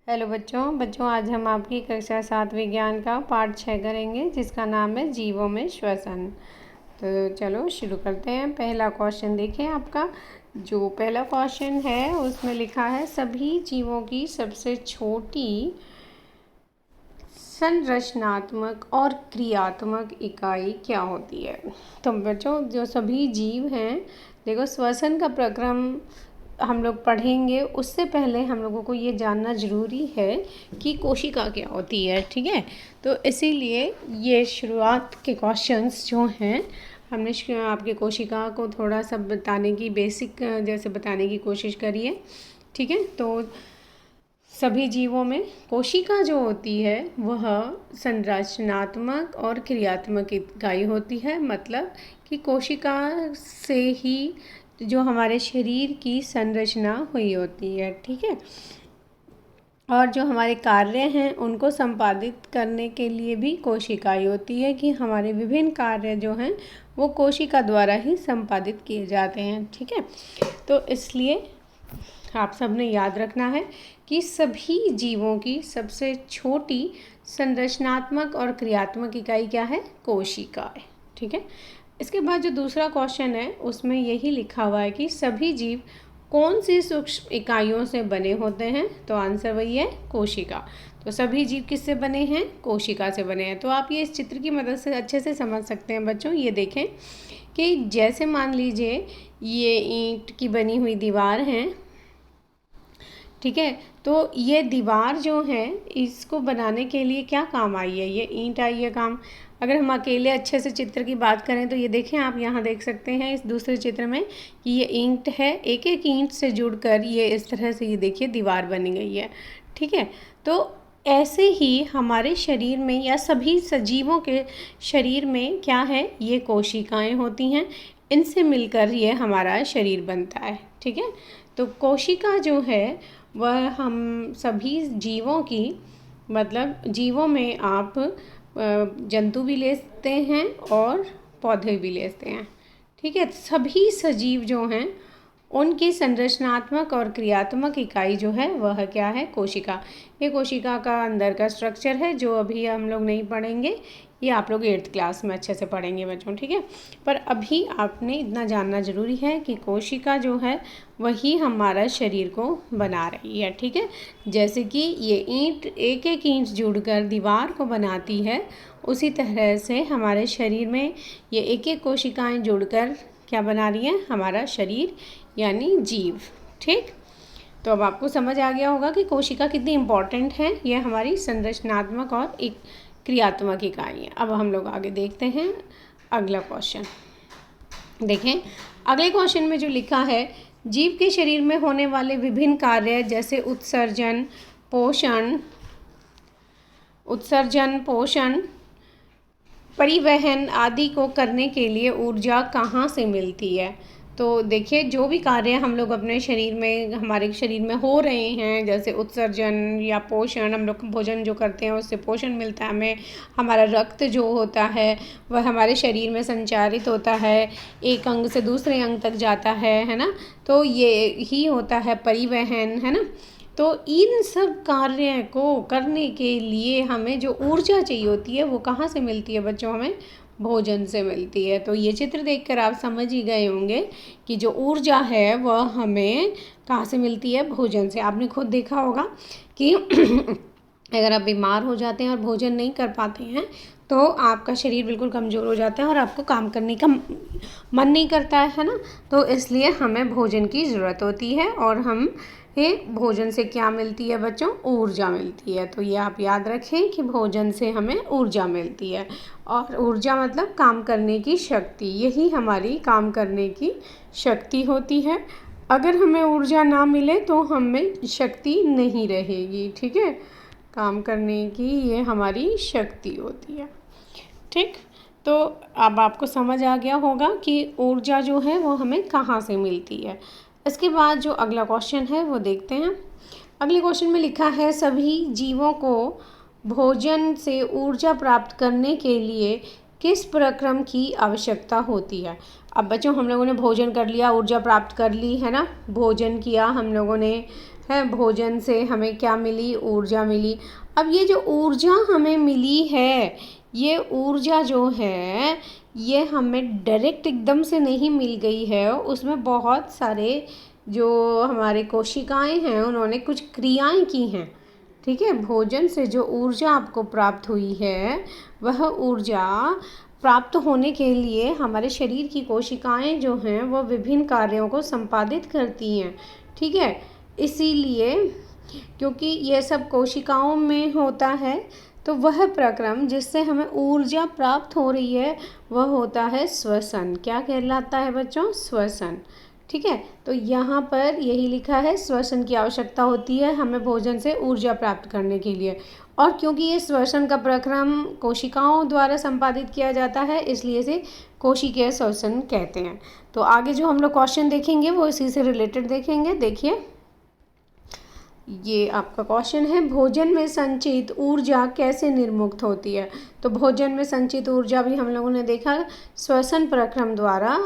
Hello बच्चों आज हम आपकी कक्षा 7 विज्ञान का पाठ 6 करेंगे जिसका नाम है जीवों में श्वसन। तो चलो शुरू करते हैं। पहला क्वेश्चन देखें आपका। जो पहला क्वेश्चन है उसमें लिखा है सभी जीवों की सबसे छोटी संरचनात्मक और क्रियात्मक इकाई क्या होती है। तो बच्चों जो सभी जीव हैं, देखो श्वसन का प्रक्रम हम लोग पढ़ेंगे उससे पहले हम लोगों को ये जानना ज़रूरी है कि कोशिका क्या होती है। ठीक है, तो इसीलिए ये शुरुआत के क्वेश्चंस जो हैं हमने आपके कोशिका को थोड़ा सा बताने की बेसिक जैसे बताने की कोशिश करी है। ठीक है, तो सभी जीवों में कोशिका जो होती है वह संरचनात्मक और क्रियात्मक इकाई होती है। मतलब कि कोशिका से ही जो हमारे शरीर की संरचना हुई होती है। ठीक है, और जो हमारे कार्य हैं उनको संपादित करने के लिए भी कोशिकाएं होती है कि हमारे विभिन्न कार्य जो हैं वो कोशिका द्वारा ही संपादित किए जाते हैं। ठीक है, तो इसलिए आप सबने याद रखना है कि सभी जीवों की सबसे छोटी संरचनात्मक और क्रियात्मक इकाई क्या है? कोशिका है। ठीक है, इसके बाद जो दूसरा क्वेश्चन है उसमें यही लिखा हुआ है कि सभी जीव कौन सी सूक्ष्म इकाइयों से बने होते हैं। तो आंसर वही है कोशिका। तो सभी जीव किससे बने हैं? कोशिका से बने हैं। तो आप ये इस चित्र की मदद से अच्छे से समझ सकते हैं बच्चों। ये देखें कि जैसे मान लीजिए ये ईंट की बनी हुई दीवार है। ठीक है, तो ये दीवार जो है इसको बनाने के लिए क्या काम आई है? ये ईंट आई है काम। अगर हम अकेले अच्छे से चित्र की बात करें तो ये देखें, आप यहाँ देख सकते हैं इस दूसरे चित्र में कि ये ईंट है। एक एक ईंट से जुड़कर ये इस तरह से ये देखिए दीवार बनी गई है। ठीक है, तो ऐसे ही हमारे शरीर में या सभी सजीवों के शरीर में क्या है? ये कोशिकाएं होती हैं। इनसे मिलकर ये हमारा शरीर बनता है। ठीक है, तो कोशिका जो है वह हम सभी जीवों की, मतलब जीवों में आप जंतु भी लेते हैं और पौधे भी लेते हैं। ठीक है, सभी सजीव जो हैं उनकी संरचनात्मक और क्रियात्मक इकाई जो है वह क्या है? कोशिका। ये कोशिका का अंदर का स्ट्रक्चर है जो अभी हम लोग नहीं पढ़ेंगे, ये आप लोग 8th क्लास में अच्छे से पढ़ेंगे बच्चों। ठीक है, पर अभी आपने इतना जानना ज़रूरी है कि कोशिका जो है वही हमारा शरीर को बना रही है। ठीक है, जैसे कि ये ईंट एक एक ईंट जुड़कर दीवार को बनाती है, उसी तरह से हमारे शरीर में ये एक एक कोशिकाएं जुड़कर क्या बना रही हैं? हमारा शरीर यानी जीव। ठीक, तो अब आपको समझ आ गया होगा कि कोशिका कितनी इम्पॉर्टेंट है। यह हमारी संरचनात्मक और एक क्रियात्मक इकाई है। अब हम लोग आगे देखते हैं अगला क्वेश्चन। देखें अगले क्वेश्चन में जो लिखा है, जीव के शरीर में होने वाले विभिन्न कार्य जैसे उत्सर्जन, पोषण, परिवहन आदि को करने के लिए ऊर्जा कहाँ से मिलती है? तो देखिए जो भी कार्य हम लोग अपने शरीर में, हमारे शरीर में हो रहे हैं, जैसे उत्सर्जन या पोषण, हम लोग भोजन जो करते हैं उससे पोषण मिलता है हमें। हमारा रक्त जो होता है वह हमारे शरीर में संचारित होता है, एक अंग से दूसरे अंग तक जाता है ना। तो ये ही होता है परिवहन, है ना। तो इन सब कार्य को करने के लिए हमें जो ऊर्जा चाहिए होती है वो कहाँ से मिलती है बच्चों? हमें भोजन से मिलती है। तो ये चित्र देखकर आप समझ ही गए होंगे कि जो ऊर्जा है वह हमें कहाँ से मिलती है? भोजन से। आपने खुद देखा होगा कि अगर आप बीमार हो जाते हैं और भोजन नहीं कर पाते हैं तो आपका शरीर बिल्कुल कमज़ोर हो जाता है और आपको काम करने का मन नहीं करता है ना। तो इसलिए हमें भोजन की ज़रूरत होती है और हम ये भोजन से क्या मिलती है बच्चों? ऊर्जा मिलती है। तो ये आप याद रखें कि भोजन से हमें ऊर्जा मिलती है, और ऊर्जा मतलब काम करने की शक्ति। यही हमारी काम करने की शक्ति होती है। अगर हमें ऊर्जा ना मिले तो हमें शक्ति नहीं रहेगी। ठीक है, काम करने की ये हमारी शक्ति होती है। ठीक, तो अब आपको समझ आ गया होगा कि ऊर्जा जो है वो हमें कहाँ से मिलती है। इसके बाद जो अगला क्वेश्चन है वो देखते हैं। अगले क्वेश्चन में लिखा है सभी जीवों को भोजन से ऊर्जा प्राप्त करने के लिए किस प्रक्रम की आवश्यकता होती है? अब बच्चों हम लोगों ने भोजन कर लिया, ऊर्जा प्राप्त कर ली है ना, भोजन किया हम लोगों ने, है भोजन से हमें क्या मिली, ऊर्जा मिली। अब ये जो ऊर्जा हमें मिली है, ये ऊर्जा जो है ये हमें डायरेक्ट एकदम से नहीं मिल गई है, उसमें बहुत सारे जो हमारे कोशिकाएं हैं उन्होंने कुछ क्रियाएं की हैं। ठीक है, भोजन से जो ऊर्जा आपको प्राप्त हुई है वह ऊर्जा प्राप्त होने के लिए हमारे शरीर की कोशिकाएं जो हैं वो विभिन्न कार्यों को संपादित करती हैं। ठीक है, इसीलिए क्योंकि यह सब कोशिकाओं में होता है तो वह प्रक्रम जिससे हमें ऊर्जा प्राप्त हो रही है वह होता है श्वसन। क्या कहलाता है बच्चों? श्वसन। ठीक है, तो यहाँ पर यही लिखा है श्वसन की आवश्यकता होती है हमें भोजन से ऊर्जा प्राप्त करने के लिए। और क्योंकि ये श्वसन का प्रक्रम कोशिकाओं द्वारा संपादित किया जाता है इसलिए इसे कोशिकीय श्वसन कहते हैं। तो आगे जो हम लोग क्वेश्चन देखेंगे वो इसी से रिलेटेड देखेंगे। देखिए, ये आपका क्वेश्चन है, भोजन में संचित ऊर्जा कैसे निर्मुक्त होती है? तो भोजन में संचित ऊर्जा भी हम लोगों ने देखा श्वसन प्रक्रम द्वारा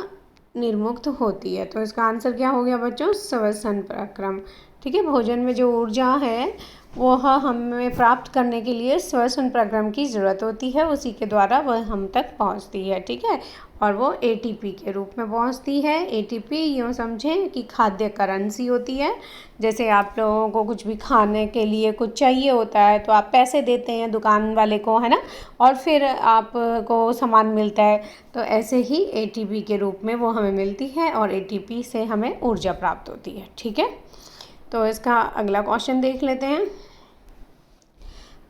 निर्मुक्त होती है। तो इसका आंसर क्या हो गया बच्चों? श्वसन प्रक्रम। ठीक है, भोजन में जो ऊर्जा है वह हमें प्राप्त करने के लिए श्वसन प्रक्रम की ज़रूरत होती है, उसी के द्वारा वह हम तक पहुंचती है। ठीक है, और वो एटीपी के रूप में पहुंचती है। एटीपी यूँ समझें कि खाद्य करेंसी होती है। जैसे आप लोगों को कुछ भी खाने के लिए कुछ चाहिए होता है तो आप पैसे देते हैं दुकान वाले को, है ना, और फिर आपको सामान मिलता है। तो ऐसे ही एटीपी के रूप में वो हमें मिलती है और एटीपी से हमें ऊर्जा प्राप्त होती है। ठीक है, तो इसका अगला क्वेश्चन देख लेते हैं।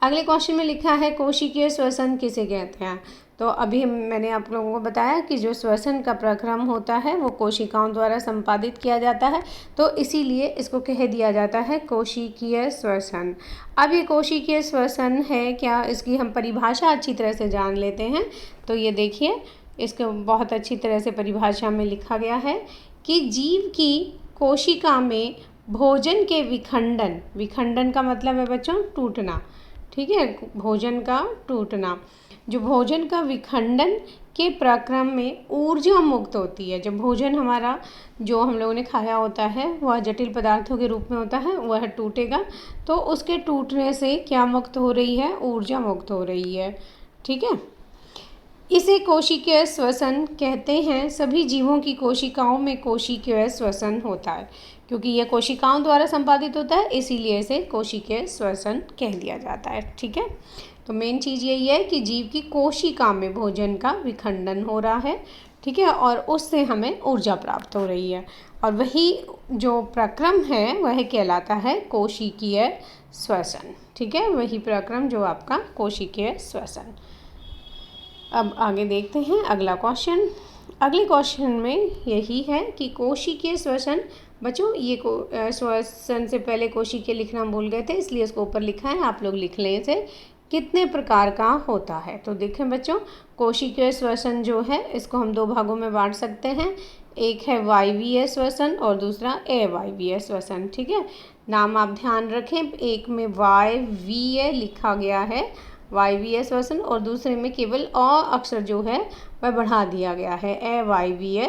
अगले क्वेश्चन में लिखा है कोशिकीय श्वसन किसे कहते हैं? तो अभी मैंने आप लोगों को बताया कि जो श्वसन का प्रक्रम होता है वो कोशिकाओं द्वारा संपादित किया जाता है, तो इसीलिए इसको कह दिया जाता है कोशिकीय श्वसन। अब ये कोशिकीय श्वसन है क्या, इसकी हम परिभाषा अच्छी तरह से जान लेते हैं। तो ये देखिए, इसको बहुत अच्छी तरह से परिभाषा में लिखा गया है कि जीव की कोशिका में भोजन के विखंडन, विखंडन का मतलब है बच्चों टूटना। ठीक है, भोजन का टूटना, जो भोजन का विखंडन के प्रक्रम में ऊर्जा मुक्त होती है। जब भोजन हमारा जो हम लोगों ने खाया होता है वह जटिल पदार्थों के रूप में होता है, वह टूटेगा तो उसके टूटने से क्या मुक्त हो रही है? ऊर्जा मुक्त हो रही है। ठीक है, इसे कोशिकीय श्वसन कहते हैं। सभी जीवों की कोशिकाओं में कोशिकीय श्वसन होता है, क्योंकि यह कोशिकाओं द्वारा संपादित होता है इसीलिए इसे कोशिकीय श्वसन कह दिया जाता है। ठीक है, तो मेन चीज़ यही है कि जीव की कोशिका में भोजन का विखंडन हो रहा है। ठीक है, और उससे हमें ऊर्जा प्राप्त हो रही है, और वही जो प्रक्रम है वह कहलाता है कोशिकीय श्वसन। ठीक है, वही प्रक्रम जो आपका कोशिकीय श्वसन। अब आगे देखते हैं अगला क्वेश्चन। अगले क्वेश्चन में यही है कि कोशिकीय श्वसन, बच्चों ये श्वसन से पहले कोशिकीय लिखना भूल गए थे इसलिए इसको ऊपर लिखा है, आप लोग लिख लें इसे, कितने प्रकार का होता है। तो देखें बच्चों, कोशिकीय श्वसन जो है इसको हम दो भागों में बांट सकते हैं। एक है वायवीय श्वसन और दूसरा अवायवीय श्वसन। ठीक है, नाम आप ध्यान रखें, एक में वायवीय लिखा गया है वायवीय श्वसन और दूसरे में केवल अ अक्षर जो है वह बढ़ा दिया गया है अवायवीय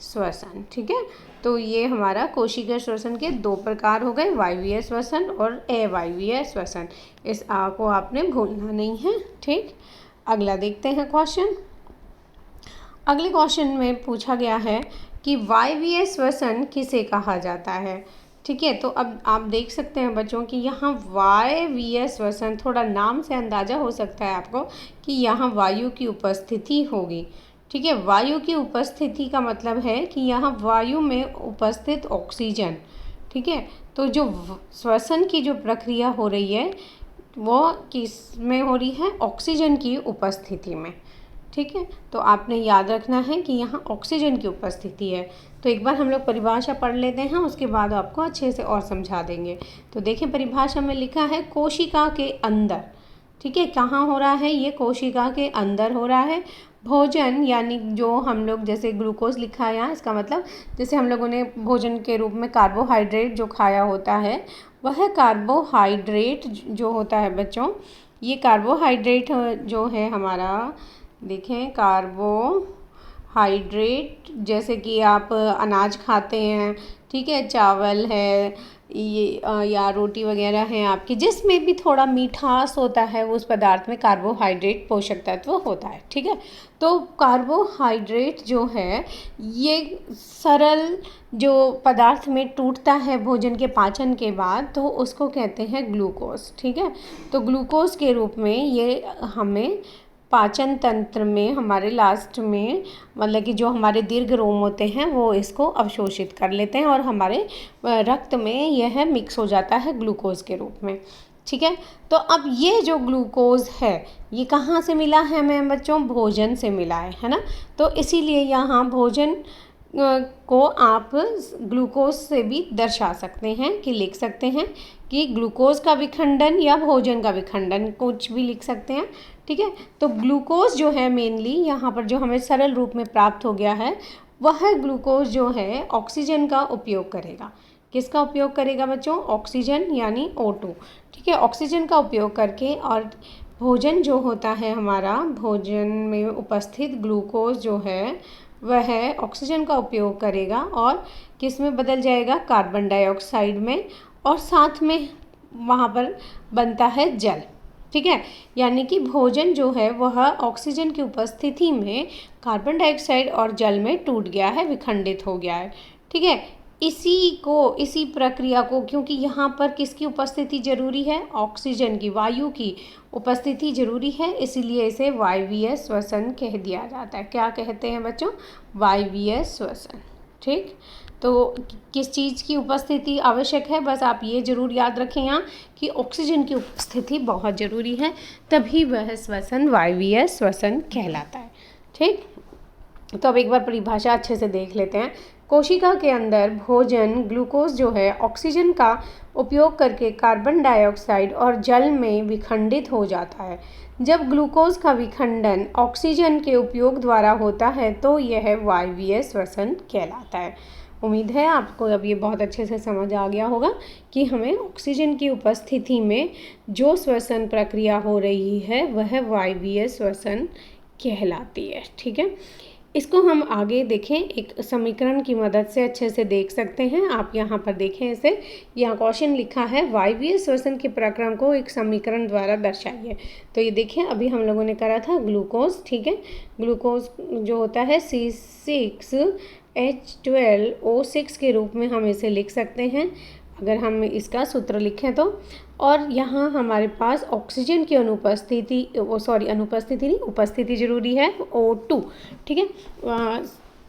श्वसन। ठीक है, तो ये हमारा कोशिकीय श्वसन के दो प्रकार हो गए, वायवीय श्वसन और अवायवीय श्वसन। इस आ को आपने भूलना नहीं है। ठीक, अगला देखते हैं क्वेश्चन। अगले क्वेश्चन में पूछा गया है कि वायवीय श्वसन किसे कहा जाता है? ठीक है, तो अब आप देख सकते हैं बच्चों कि यहाँ वायवीय श्वसन, थोड़ा नाम से अंदाज़ा हो सकता है आपको कि यहाँ वायु की उपस्थिति होगी। ठीक है, वायु की उपस्थिति का मतलब है कि यहाँ वायु में उपस्थित ऑक्सीजन। ठीक है, तो जो श्वसन की जो प्रक्रिया हो रही है वो किस में हो रही है? ऑक्सीजन की उपस्थिति में। ठीक है, तो आपने याद रखना है कि यहाँ ऑक्सीजन की उपस्थिति है। तो एक बार हम लोग परिभाषा पढ़ लेते हैं, उसके बाद आपको अच्छे से और समझा देंगे। तो देखें, परिभाषा में लिखा है कोशिका के अंदर। ठीक है, कहाँ हो रहा है? ये कोशिका के अंदर हो रहा है। भोजन यानी जो हम लोग जैसे ग्लूकोज लिखा है यहाँ, इसका मतलब जैसे हम लोगों ने भोजन के रूप में कार्बोहाइड्रेट जो खाया होता है वह कार्बोहाइड्रेट जो होता है बच्चों, ये कार्बोहाइड्रेट जो है हमारा, देखें कार्बोहाइड्रेट जैसे कि आप अनाज खाते हैं, ठीक है, चावल है या रोटी वगैरह हैं आपकी, जिसमें भी थोड़ा मिठास होता है, उस पदार्थ में कार्बोहाइड्रेट पोषक तत्व होता है। ठीक है, तो कार्बोहाइड्रेट जो है ये सरल जो पदार्थ में टूटता है भोजन के पाचन के बाद, तो उसको कहते हैं ग्लूकोज। ठीक है, तो ग्लूकोज के रूप में ये हमें पाचन तंत्र में हमारे लास्ट में, मतलब कि जो हमारे दीर्घ रोम होते हैं वो इसको अवशोषित कर लेते हैं और हमारे रक्त में यह मिक्स हो जाता है ग्लूकोज के रूप में। ठीक है, तो अब ये जो ग्लूकोज है ये कहाँ से मिला है हमें बच्चों? भोजन से मिला है ना। तो इसीलिए यहाँ भोजन को आप ग्लूकोज से भी दर्शा सकते हैं कि लिख सकते हैं कि ग्लूकोज का विखंडन या भोजन का विखंडन, कुछ भी लिख सकते हैं। ठीक है, तो ग्लूकोज जो है मेनली यहाँ पर जो हमें सरल रूप में प्राप्त हो गया है, वह ग्लूकोज जो है ऑक्सीजन का उपयोग करेगा। किसका उपयोग करेगा बच्चों? ऑक्सीजन यानी O2। ठीक है, ऑक्सीजन का उपयोग करके, और भोजन जो होता है हमारा, भोजन में उपस्थित ग्लूकोज जो है वह ऑक्सीजन का उपयोग करेगा और किस में बदल जाएगा? कार्बन डाइऑक्साइड में, और साथ में वहाँ पर बनता है जल। ठीक है, यानी कि भोजन जो है वह ऑक्सीजन की उपस्थिति में कार्बन डाइऑक्साइड और जल में टूट गया है, विखंडित हो गया है। ठीक है, इसी प्रक्रिया को, क्योंकि यहाँ पर किसकी उपस्थिति जरूरी है? ऑक्सीजन की, वायु की उपस्थिति जरूरी है, इसीलिए इसे वायवीय श्वसन कह दिया जाता है। क्या कहते हैं बच्चों? वायवीय श्वसन। ठीक, तो किस चीज़ की उपस्थिति आवश्यक है? बस आप ये जरूर याद रखें यहाँ कि ऑक्सीजन की उपस्थिति बहुत ज़रूरी है, तभी वह श्वसन वायवीय श्वसन कहलाता है। ठीक, तो अब एक बार परिभाषा अच्छे से देख लेते हैं। कोशिका के अंदर भोजन ग्लूकोज जो है ऑक्सीजन का उपयोग करके कार्बन डाइऑक्साइड और जल में विखंडित हो जाता है। जब ग्लूकोज का विखंडन ऑक्सीजन के उपयोग द्वारा होता है तो यह वायवीय श्वसन कहलाता है। उम्मीद है आपको अब ये बहुत अच्छे से समझ आ गया होगा कि हमें ऑक्सीजन की उपस्थिति में जो श्वसन प्रक्रिया हो रही है वह वायवीय श्वसन कहलाती है। ठीक है, इसको हम आगे देखें, एक समीकरण की मदद से अच्छे से देख सकते हैं। आप यहाँ पर देखें, इसे यहाँ क्वेश्चन लिखा है, वायवीय श्वसन के प्रक्रम को एक समीकरण द्वारा दर्शाइए। तो ये देखें, अभी हम लोगों ने करा था ग्लूकोज। ठीक है, ग्लूकोज जो होता है C6H12O6 के रूप में हम इसे लिख सकते हैं, अगर हम इसका सूत्र लिखें तो। और यहाँ हमारे पास ऑक्सीजन की उपस्थिति जरूरी है, O2। ठीक है,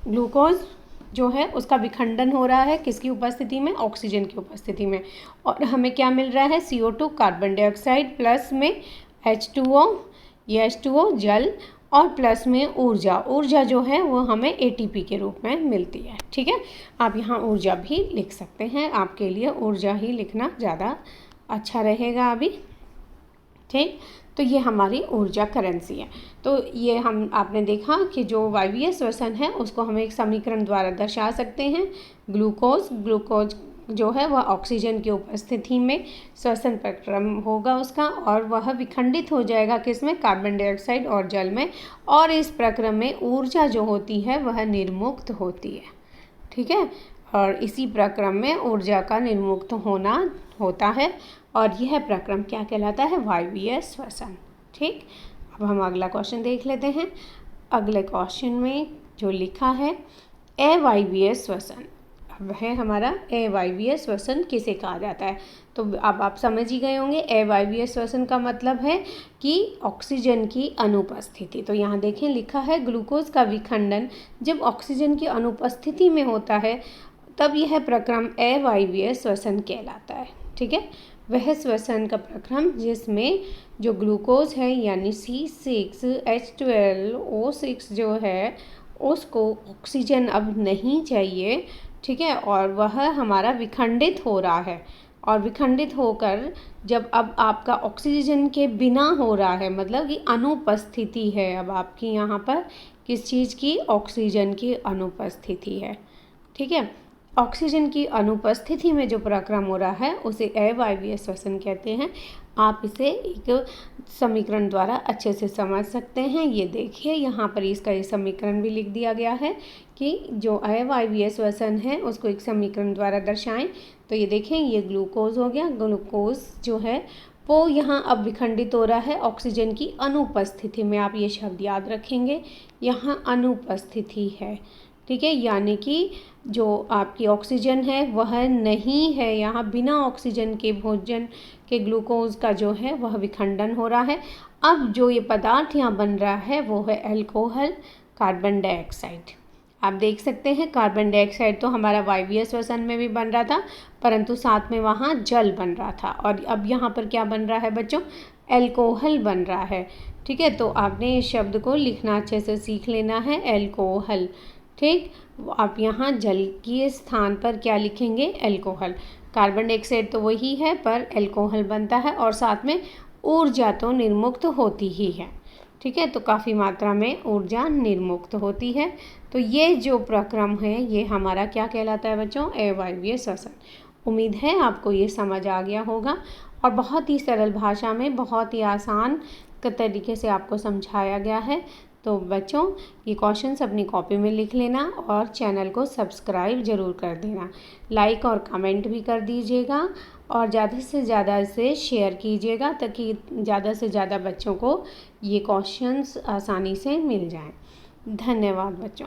ग्लूकोज जो है उसका विखंडन हो रहा है किसकी उपस्थिति में? ऑक्सीजन की उपस्थिति में। और हमें क्या मिल रहा है? CO2 कार्बन डाइऑक्साइड, प्लस में H2O, ये H2O जल, और प्लस में ऊर्जा जो है वो हमें ATP के रूप में मिलती है। ठीक है, आप यहाँ ऊर्जा भी लिख सकते हैं, आपके लिए ऊर्जा ही लिखना ज़्यादा अच्छा रहेगा अभी। ठीक, तो ये हमारी ऊर्जा करेंसी है। तो ये आपने देखा कि जो वायवीय श्वसन है उसको हम एक समीकरण द्वारा दर्शा सकते हैं। ग्लूकोज जो है वह ऑक्सीजन की उपस्थिति में श्वसन प्रक्रम होगा उसका, और वह विखंडित हो जाएगा किसमें? कार्बन डाइऑक्साइड और जल में, और इस प्रक्रम में ऊर्जा जो होती है वह निर्मुक्त होती है। ठीक है, और इसी प्रक्रम में ऊर्जा का निर्मुक्त होना होता है, और यह प्रक्रम क्या कहलाता है? वायवीय श्वसन। ठीक, अब हम अगला क्वेश्चन देख लेते हैं। अगले क्वेश्चन में जो लिखा है अवायवीय श्वसन, वह हमारा अवायवीय श्वसन किसे कहा जाता है? तो अब आप समझ ही गए होंगे, अवायवीय श्वसन का मतलब है कि ऑक्सीजन की अनुपस्थिति। तो यहाँ देखें लिखा है, ग्लूकोज का विखंडन जब ऑक्सीजन की अनुपस्थिति में होता है तब यह प्रक्रम अवायवीय श्वसन कहलाता है। ठीक है, वह श्वसन का प्रक्रम जिसमें जो ग्लूकोज है यानी C6H12O6 जो है उसको ऑक्सीजन अब नहीं चाहिए। ठीक है, और वह हमारा विखंडित हो रहा है, और विखंडित होकर जब अब आपका ऑक्सीजन के बिना हो रहा है, मतलब कि अनुपस्थिति है अब आपकी यहाँ पर किस चीज़ की? ऑक्सीजन की अनुपस्थिति है। ठीक है, ऑक्सीजन की अनुपस्थिति में जो प्रक्रम हो रहा है उसे अवायवीय श्वसन कहते हैं। आप इसे एक समीकरण द्वारा अच्छे से समझ सकते हैं। ये देखिए यहाँ पर इसका ये समीकरण भी लिख दिया गया है कि जो अवायवीय श्वसन है उसको एक समीकरण द्वारा दर्शाएं। तो ये देखें, ये ग्लूकोज हो गया। ग्लूकोज जो है वो यहाँ अब विखंडित हो रहा है ऑक्सीजन की अनुपस्थिति में। आप ये शब्द याद रखेंगे, यहाँ अनुपस्थिति है, ठीक है, यानी कि जो आपकी ऑक्सीजन है वह नहीं है यहाँ। बिना ऑक्सीजन के भोजन के ग्लूकोज का जो है वह विखंडन हो रहा है। अब जो ये पदार्थ यहाँ बन रहा है वो है अल्कोहल, कार्बन डाइऑक्साइड। आप देख सकते हैं कार्बन डाइऑक्साइड तो हमारा वायवीय श्वसन में भी बन रहा था, परंतु साथ में वहाँ जल बन रहा था। और अब यहाँ पर क्या बन रहा है बच्चों? अल्कोहल बन रहा है, ठीक है। तो आपने इस शब्द को लिखना अच्छे से सीख लेना है, अल्कोहल, ठीक। आप यहाँ जल के स्थान पर क्या लिखेंगे? अल्कोहल। कार्बन डाइऑक्साइड तो वही है पर अल्कोहल बनता है और साथ में ऊर्जा तो निर्मुक्त होती ही है, ठीक है। तो काफ़ी मात्रा में ऊर्जा निर्मुक्त होती है। तो ये जो प्रक्रम है ये हमारा क्या कहलाता है बच्चों? अवायवीय श्वसन। उम्मीद है आपको ये समझ आ गया होगा और बहुत ही सरल भाषा में, बहुत ही आसान तरीके से आपको समझाया गया है। तो बच्चों ये क्वेश्चंस अपनी कॉपी में लिख लेना और चैनल को सब्सक्राइब ज़रूर कर देना, लाइक और कमेंट भी कर दीजिएगा और ज़्यादा से ज़्यादा इसे शेयर कीजिएगा ताकि ज़्यादा से ज़्यादा बच्चों को ये क्वेश्चंस आसानी से मिल जाएं। धन्यवाद बच्चों।